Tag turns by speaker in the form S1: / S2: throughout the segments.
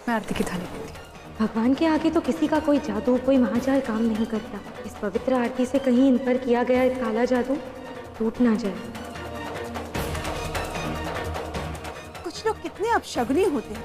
S1: मैं आरती की थाली लेती हूँ।
S2: भगवान के आगे तो किसी का कोई जादू, कोई महाजाल काम नहीं करता। इस पवित्र आरती से कहीं इन पर किया गया एक काला जादू टूट ना जाए।
S3: कुछ लोग कितने अपशगुनी होते हैं।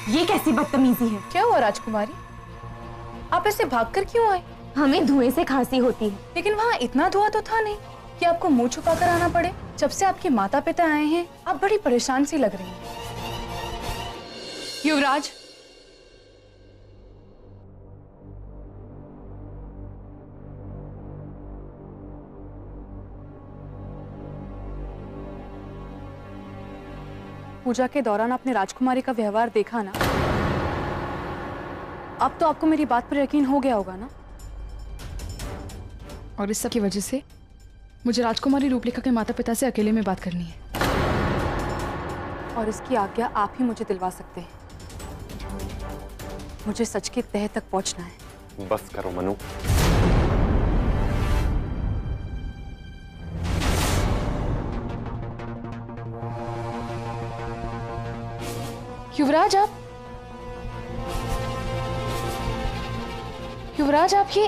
S2: ये कैसी बदतमीजी है?
S1: क्या हुआ राजकुमारी, आप ऐसे भागकर क्यों आए?
S2: हमें धुएं से खांसी होती है।
S1: लेकिन वहाँ इतना धुआं तो था नहीं कि आपको मुंह छुपा कर आना पड़े। जब से आपके माता पिता आए हैं आप बड़ी परेशान सी लग रही हैं। युवराज, पूजा के दौरान आपने राजकुमारी का व्यवहार देखा ना, अब तो आपको मेरी बात पर यकीन हो गया होगा ना? और इस सब की वजह से मुझे राजकुमारी रूपलेखा के माता पिता से अकेले में बात करनी है, और इसकी आज्ञा आप ही मुझे दिलवा सकते हैं। मुझे सच के तह तक पहुंचना है।
S4: बस करो मनु।
S1: युवराज आप ये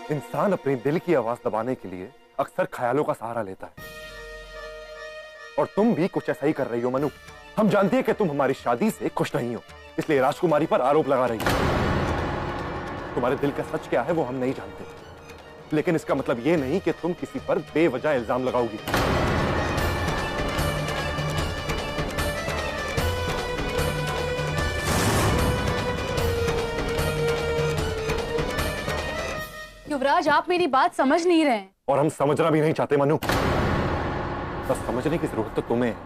S4: इंसान अपने दिल की आवाज दबाने के लिए अक्सर ख्यालों का सहारा लेता है, और तुम भी कुछ ऐसा ही कर रही हो मनु। हम जानते हैं कि तुम हमारी शादी से खुश नहीं हो, इसलिए राजकुमारी पर आरोप लगा रही हो। तुम्हारे दिल का सच क्या है वो हम नहीं जानते, लेकिन इसका मतलब ये नहीं कि तुम किसी पर बेवजह इल्जाम लगाओगी।
S1: युवराज, आप मेरी बात समझ नहीं रहे हैं।
S4: और हम समझना भी नहीं चाहते मनु। बस समझने की जरूरत तो तुम्हें है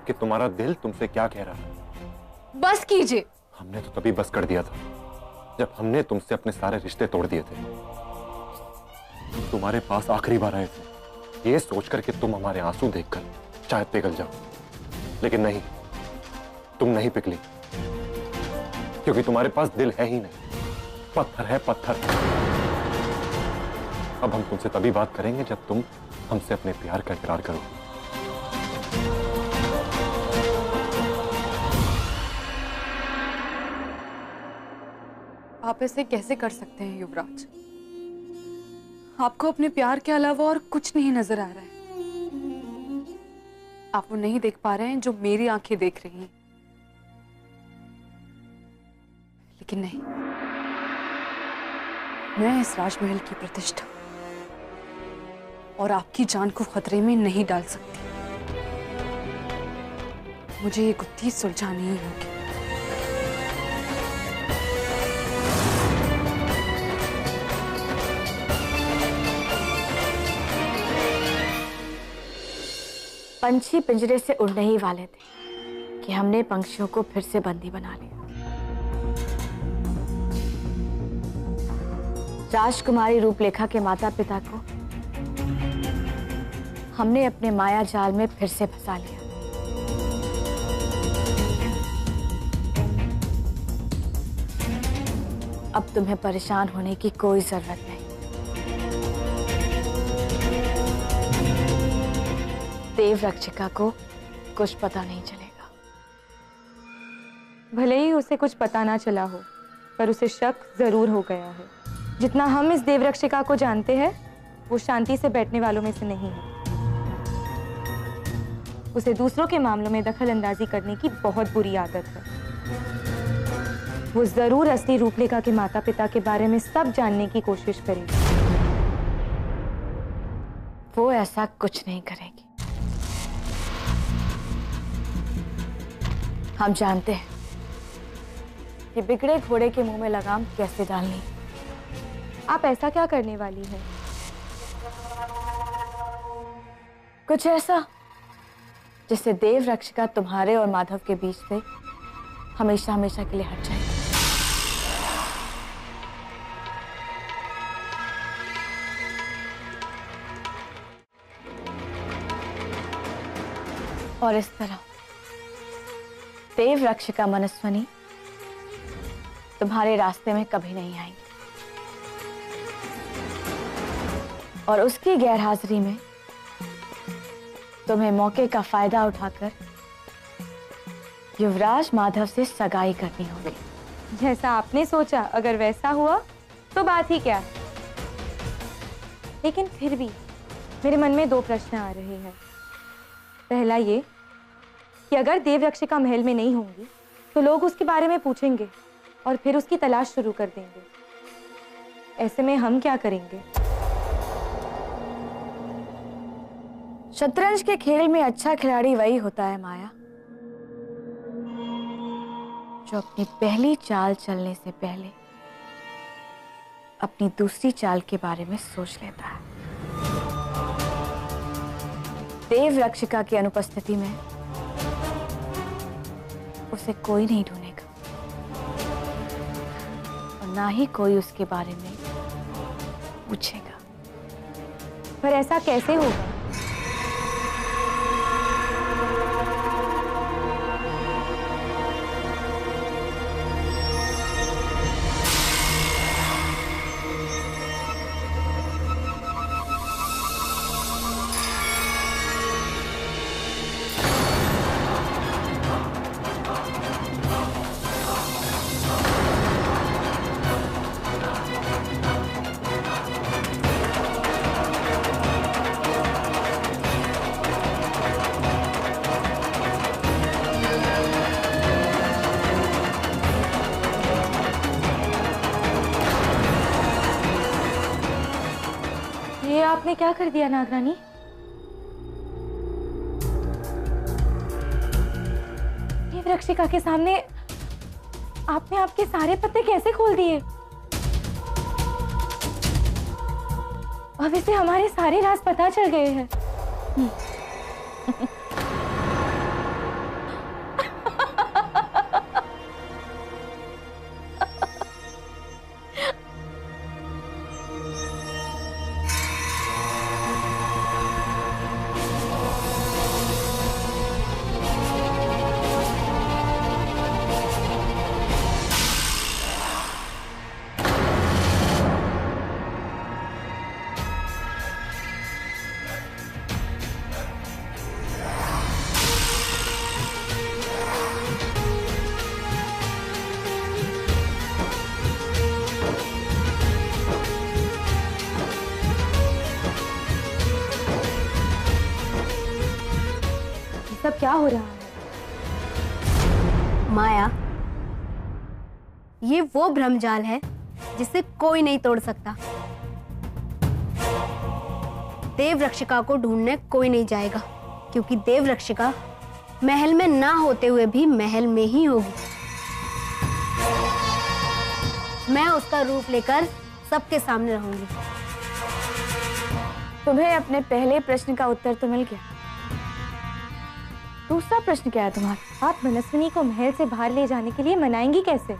S4: कि तुम्हारा दिल तुमसे क्या कह रहा है।
S1: बस कीजिए।
S4: हमने तो तभी बस कर दिया था जब हमने तुमसे अपने सारे रिश्ते तोड़ दिए थे। तुम्हारे पास आखिरी बार आए थे ये सोचकर कि तुम हमारे आंसू देखकर शायद पिघल जाओ, लेकिन नहीं, तुम नहीं पिघली, क्योंकि तुम्हारे पास दिल है ही नहीं, पत्थर है पत्थर। अब हम तुमसे तभी बात करेंगे जब तुम हमसे अपने प्यार का इकरार करो।
S1: आप ऐसे कैसे कर सकते हैं युवराज? आपको अपने प्यार के अलावा और कुछ नहीं नजर आ रहा है। आप वो नहीं देख पा रहे हैं जो मेरी आंखें देख रही हैं। लेकिन नहीं, मैं इस राजमहल की प्रतिष्ठा और आपकी जान को खतरे में नहीं डाल सकती। मुझे ये गुत्थी सुलझानी ही होगी।
S2: पंछी पिंजरे से उड़ने ही वाले थे कि हमने पंछियों को फिर से बंदी बना लिया। राजकुमारी रूपलेखा के माता पिता को हमने अपने माया जाल में फिर से फंसा लिया। अब तुम्हें परेशान होने की कोई जरूरत नहीं। देव रक्षिका को कुछ पता नहीं चलेगा। भले ही उसे कुछ पता ना चला हो, पर उसे शक जरूर हो गया है। जितना हम इस देव रक्षिका को जानते हैं, वो शांति से बैठने वालों में से नहीं है। उसे दूसरों के मामलों में दखल अंदाजी करने की बहुत बुरी आदत है। वो जरूर असली रूपलेखा के माता पिता के बारे में सब जानने की कोशिश करेगी। वो ऐसा कुछ नहीं करेगी। हम जानते हैं कि बिगड़े घोड़े के मुंह में लगाम कैसे डालनी। आप ऐसा क्या करने वाली हैं? कुछ ऐसा जिससे देव रक्षिका तुम्हारे और माधव के बीच से हमेशा हमेशा के लिए हट जाए।
S5: और इस तरह देव रक्षिका मनस्विनी तुम्हारे रास्ते में कभी नहीं आएंगी और उसकी गैरहाजिरी में तुम्हें मौके का फायदा उठाकर युवराज माधव से सगाई करनी होगी।
S2: जैसा आपने सोचा अगर वैसा हुआ तो बात ही क्या। लेकिन फिर भी मेरे मन में 2 प्रश्न आ रहे हैं। पहला ये कि अगर देवरक्षिका महल में नहीं होंगी तो लोग उसके बारे में पूछेंगे और फिर उसकी तलाश शुरू कर देंगे। ऐसे में हम क्या करेंगे?
S5: शतरंज के खेल में अच्छा खिलाड़ी वही होता है माया जो अपनी पहली चाल चलने से पहले अपनी दूसरी चाल के बारे में सोच लेता है। देव रक्षिका की अनुपस्थिति में उसे कोई नहीं ढूंढेगा और ना ही कोई उसके बारे में पूछेगा।
S2: पर ऐसा कैसे होगा? ये आपने क्या कर दिया नागरानी? देवरक्षिका के सामने आपने आपके सारे पत्ते कैसे खोल दिए? अब इसे हमारे सारे राज पता चल गए हैं। सब क्या हो रहा है?
S6: माया, ये वो भ्रमजाल है जिसे कोई नहीं तोड़ सकता। देव रक्षिका को ढूंढने कोई नहीं जाएगा क्योंकि देव रक्षिका महल में ना होते हुए भी महल में ही होगी। मैं उसका रूप लेकर सबके सामने रहूंगी।
S5: तुम्हें अपने पहले प्रश्न का उत्तर तो मिल गया। दूसरा प्रश्न क्या है तुम्हारा?
S2: आप मनस्विनी को महल से बाहर ले जाने के लिए मनाएंगी कैसे?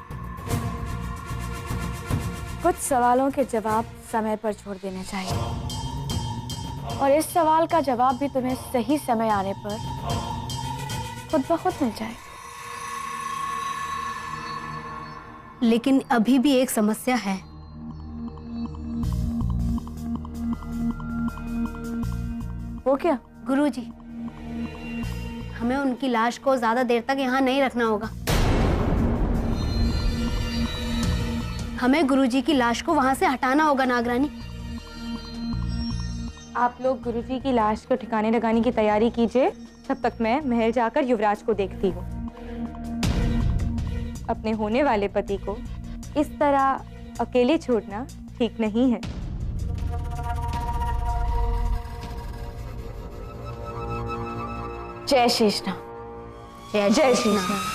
S5: कुछ सवालों के जवाब समय पर छोड़ देने चाहिए और इस सवाल का जवाब भी तुम्हें सही समय आने पर खुद ब खुद मिल जाएगा।
S6: लेकिन अभी भी एक समस्या है।
S5: वो क्या?
S6: गुरुजी, हमें उनकी लाश को ज्यादा देर तक यहाँ नहीं रखना होगा। हमें गुरुजी की लाश को वहां से हटाना होगा नागरानी।
S2: आप लोग गुरुजी की लाश को ठिकाने लगाने की तैयारी कीजिए, तब तक मैं महल जाकर युवराज को देखती हूँ। अपने होने वाले पति को इस तरह अकेले छोड़ना ठीक नहीं है।
S5: जय शेषनाग।
S6: जय शेषनाग।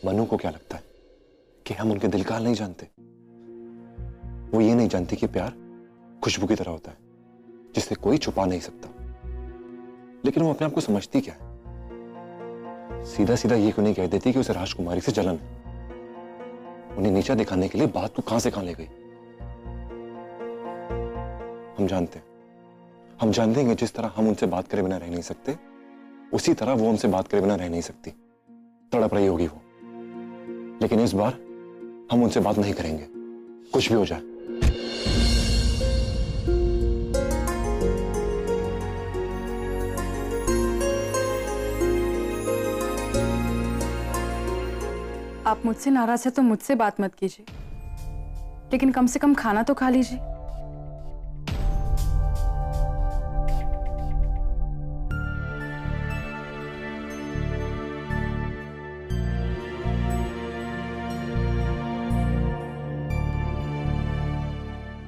S4: मनु को क्या लगता है कि हम उनके दिल का हाल नहीं जानते? वो ये नहीं जानती कि प्यार खुशबू की तरह होता है जिसे कोई छुपा नहीं सकता। लेकिन वो अपने आप को समझती क्या है? सीधा सीधा ये क्यों नहीं कह देती कि उसे राजकुमारी से जलन है? उन्हें नीचा दिखाने के लिए बात को कहां से कहां ले गई। हम जानते हैं कि जिस तरह हम उनसे बात करे बिना रह नहीं सकते, उसी तरह वो हमसे बात करे बिना रह नहीं सकती। तड़प रही होगी वो, लेकिन इस बार हम उनसे बात नहीं करेंगे, कुछ भी हो जाए।
S1: आप मुझसे नाराज है तो मुझसे बात मत कीजिए, लेकिन कम से कम खाना तो खा लीजिए।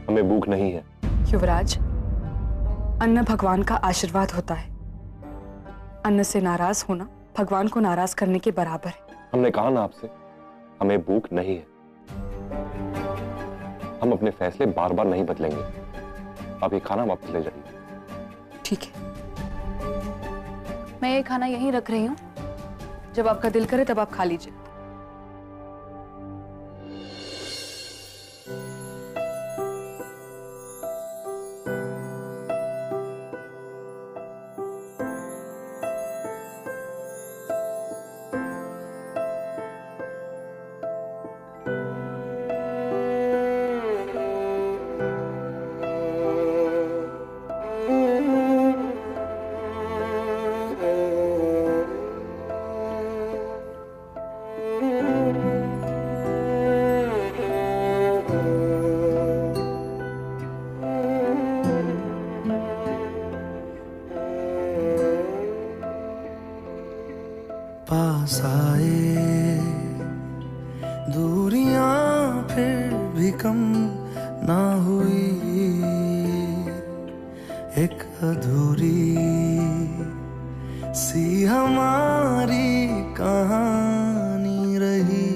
S4: हमें भूख नहीं है।
S1: युवराज, अन्न भगवान का आशीर्वाद होता है। अन्न से नाराज होना भगवान को नाराज करने के बराबर है।
S4: हमने कहा ना आपसे, हमें भूख नहीं है। हम अपने फैसले बार बार नहीं बदलेंगे। आप ये खाना वापस ले जाइए।
S1: ठीक है, मैं ये खाना यहीं रख रही हूँ, जब आपका दिल करे तब आप खा लीजिए।
S7: पास आए दूरियां फिर भी कम ना हुई, एक अधूरी सी हमारी कहानी रही।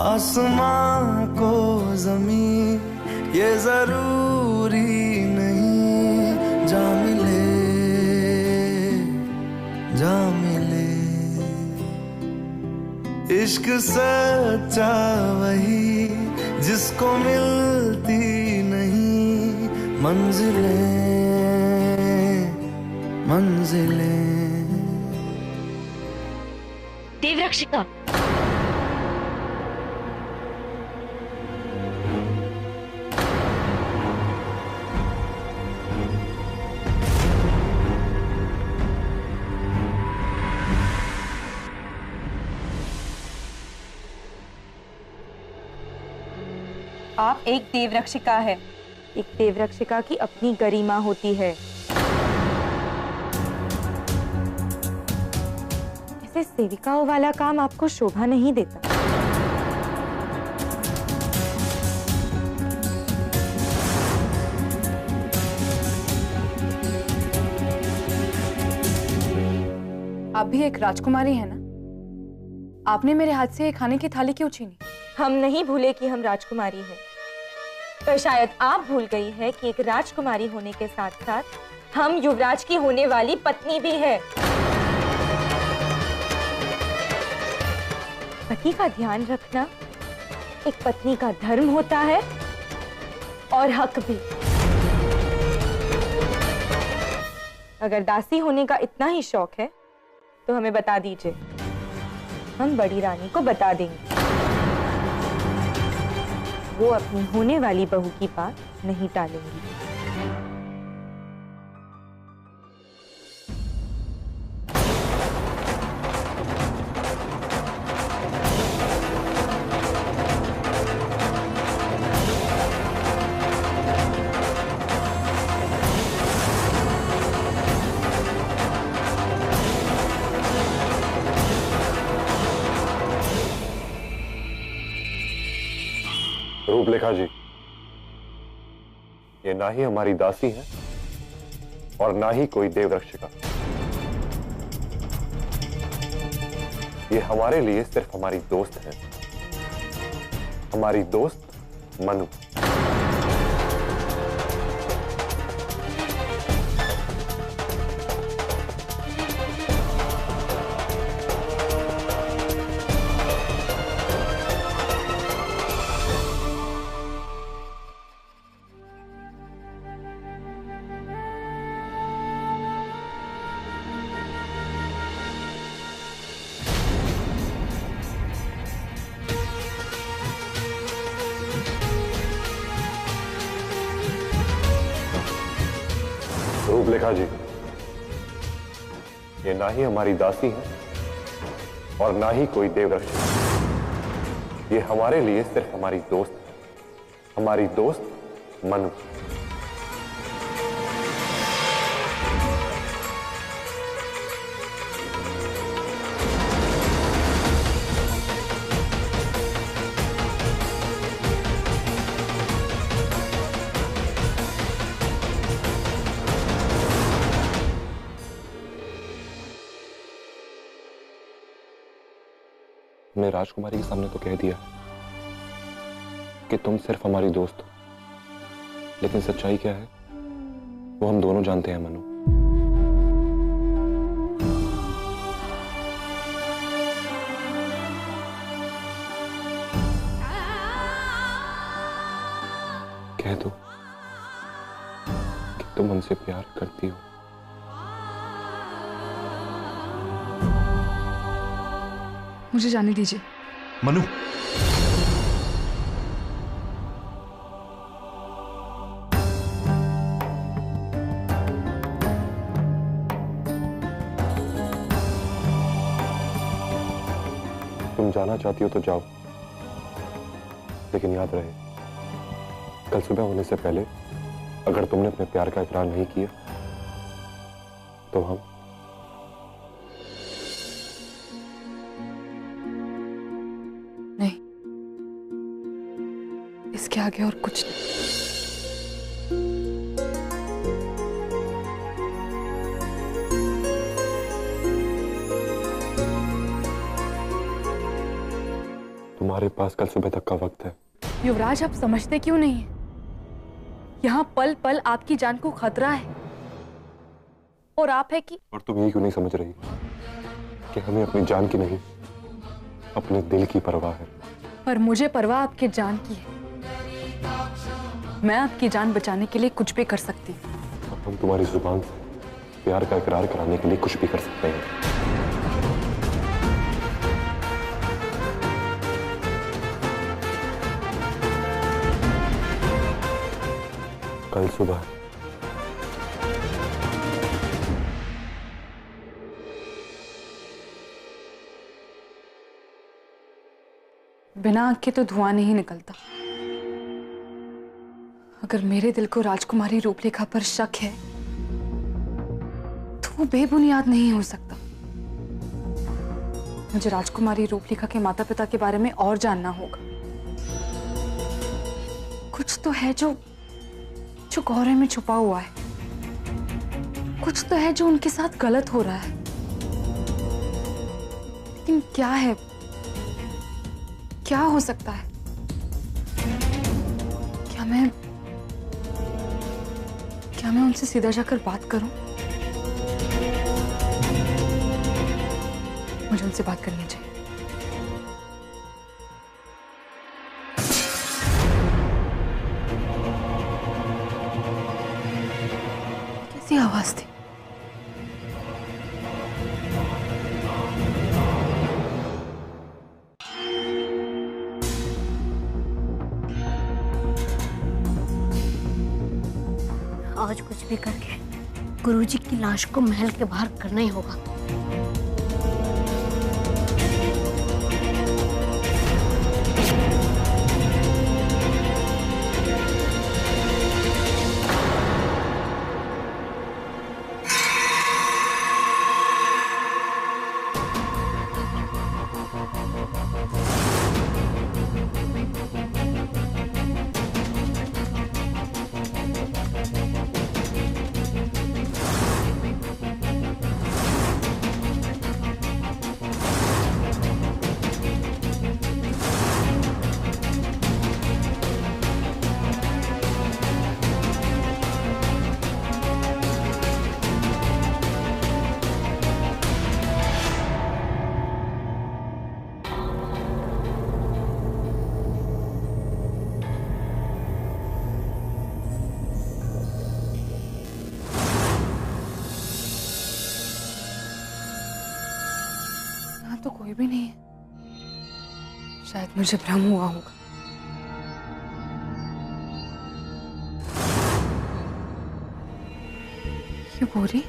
S7: आसमां को ज़मीन ये जरूरी नहीं, जा मिले जा मिले। इश्क सच्चा वही जिसको मिलती नहीं मंजिलें मंजिलें।
S5: देवरक्षिका,
S2: आप एक देवरक्षिका है। एक देवरक्षिका की अपनी गरिमा होती है। ऐसे सेविकाओं वाला काम आपको शोभा नहीं देता।
S1: आप भी एक राजकुमारी है ना? आपने मेरे हाथ से ये खाने की थाली क्यों छीनी?
S2: हम नहीं भूले कि हम राजकुमारी हैं, पर शायद आप भूल गई है कि एक राजकुमारी होने के साथ साथ हम युवराज की होने वाली पत्नी भी है। पति का ध्यान रखना एक पत्नी का धर्म होता है और हक भी। अगर दासी होने का इतना ही शौक है तो हमें बता दीजिए, हम बड़ी रानी को बता देंगे। वो अपनी होने वाली बहू की बात नहीं टालेंगी।
S4: रूपलेखा जी, ये ना ही हमारी दासी है और ना ही कोई देवरक्षिका। ये हमारे लिए सिर्फ हमारी दोस्त है, हमारी दोस्त मनु। सुलेखा जी, ये ना ही हमारी दासी है और ना ही कोई देवरक्षक। ये हमारे लिए सिर्फ हमारी दोस्त है, हमारी दोस्त मनु। हमने राजकुमारी के सामने तो कह दिया कि तुम सिर्फ हमारी दोस्त हो, लेकिन सच्चाई क्या है वो हम दोनों जानते हैं मनु। कह दो कि तुम हमसे प्यार करती हो।
S1: मुझे जाने दीजिए।
S4: मनु, तुम जाना चाहती हो तो जाओ, लेकिन याद रहे कल सुबह होने से पहले अगर तुमने अपने प्यार का इकरार नहीं किया तो हम
S1: नहीं, इसके आगे और कुछ नहीं।
S4: तुम्हारे पास कल सुबह तक का वक्त है।
S1: युवराज, आप समझते क्यों नहीं है? यहाँ पल पल आपकी जान को खतरा है और आप है कि
S4: और तुम ये क्यों नहीं समझ रही कि हमें अपनी जान की नहीं अपने दिल की परवाह है।
S1: पर मुझे परवाह आपके जान की है। मैं आपकी जान बचाने के लिए कुछ भी कर सकती हूँ।
S4: और हम तुम्हारी जुबान से प्यार का इकरार कराने के लिए कुछ भी कर सकते हैं। कल सुबह
S1: बिना आग के तो धुआं नहीं निकलता। अगर मेरे दिल को राजकुमारी रूपलेखा पर शक है तो वो बेबुनियाद नहीं हो सकता। मुझे राजकुमारी रूपलेखा के माता पिता के बारे में और जानना होगा। कुछ तो है जो कोहरे में छुपा हुआ है। कुछ तो है जो उनके साथ गलत हो रहा है, लेकिन क्या है? क्या हो सकता है? क्या मैं उनसे सीधा जाकर बात करूं? मुझे उनसे बात करनी चाहिए। कैसी आवाज थी?
S6: आज कुछ भी करके गुरुजी की लाश को महल के बाहर करना ही होगा। तो कोई भी नहीं है। शायद मुझे भ्रम हुआ होगा।
S1: ये बोरी